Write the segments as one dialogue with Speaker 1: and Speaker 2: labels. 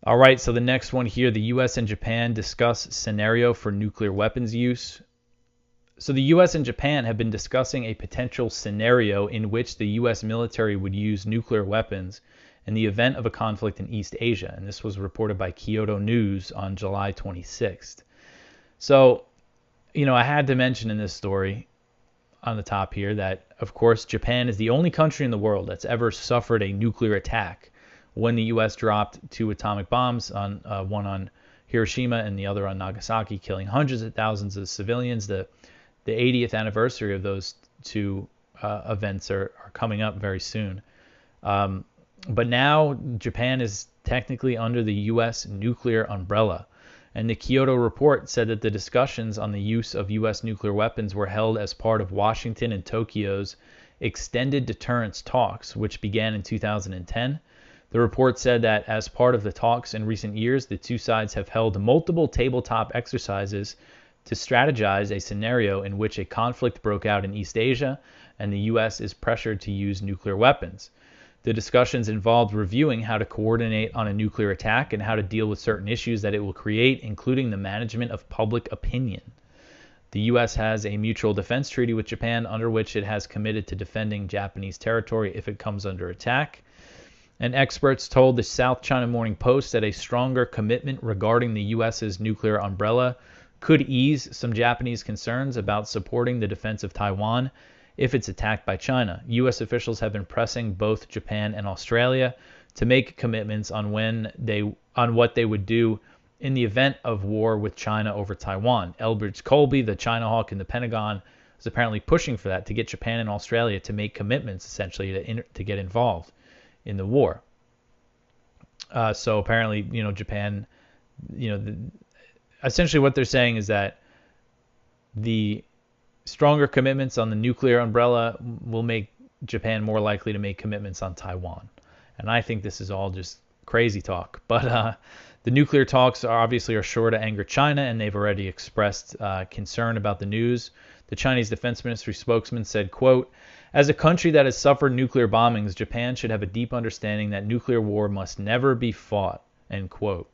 Speaker 1: All right, so the next one here, the U.S. and Japan discuss scenario for nuclear weapons use. So the U.S. and Japan have been discussing a potential scenario in which the U.S. military would use nuclear weapons in the event of a conflict in East Asia, and this was reported by Kyodo News on July 26th. So, I had to mention in this story on the top here that, of course, Japan is the only country in the world that's ever suffered a nuclear attack when the U.S. dropped 2 atomic bombs, one on Hiroshima and the other on Nagasaki, killing hundreds of thousands of civilians. The 80th anniversary of those two events are coming up very soon. But now Japan is technically under the U.S. nuclear umbrella. And the Kyoto report said that the discussions on the use of U.S. nuclear weapons were held as part of Washington and Tokyo's extended deterrence talks, which began in 2010. The report said that as part of the talks in recent years, the two sides have held multiple tabletop exercises to strategize a scenario in which a conflict broke out in East Asia and the U.S. is pressured to use nuclear weapons. The discussions involved reviewing how to coordinate on a nuclear attack and how to deal with certain issues that it will create, including the management of public opinion. The U.S. has a mutual defense treaty with Japan under which it has committed to defending Japanese territory if it comes under attack. And experts told the South China Morning Post that a stronger commitment regarding the U.S.'s nuclear umbrella could ease some Japanese concerns about supporting the defense of Taiwan if it's attacked by China. U.S. officials have been pressing both Japan and Australia to make commitments on what they would do in the event of war with China over Taiwan. Elbridge Colby, the China hawk in the Pentagon, is apparently pushing for that, to get Japan and Australia to make commitments, essentially, to get involved in the war. So apparently, Japan, essentially what they're saying is that the stronger commitments on the nuclear umbrella will make Japan more likely to make commitments on Taiwan. And I think this is all just crazy talk. But the nuclear talks are sure to anger China, and they've already expressed concern about the news. The Chinese Defense Ministry spokesman said, quote, "As a country that has suffered nuclear bombings, Japan should have a deep understanding that nuclear war must never be fought," end quote.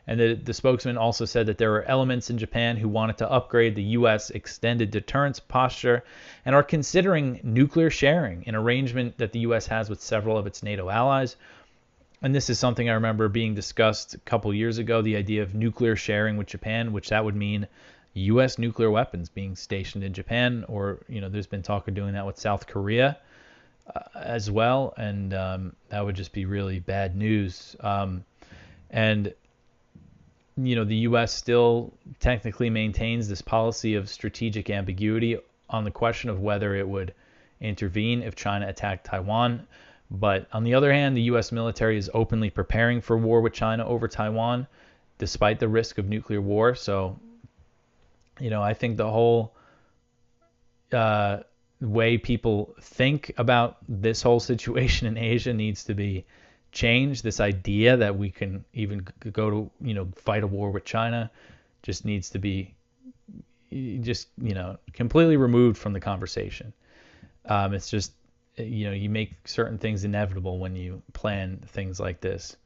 Speaker 1: And the spokesman also said that there are elements in Japan who wanted to upgrade the U.S. extended deterrence posture and are considering nuclear sharing, an arrangement that the U.S. has with several of its NATO allies. And this is something I remember being discussed a couple years ago, the idea of nuclear sharing with Japan, which that would mean U.S. nuclear weapons being stationed in Japan, or, there's been talk of doing that with South Korea as well. And that would just be really bad news. The U.S. still technically maintains this policy of strategic ambiguity on the question of whether it would intervene if China attacked Taiwan. But on the other hand, the U.S. military is openly preparing for war with China over Taiwan, despite the risk of nuclear war. So, I think the whole way people think about this whole situation in Asia needs to be change. This idea that we can even go to, fight a war with China just needs to be completely removed from the conversation. It's just, you make certain things inevitable when you plan things like this.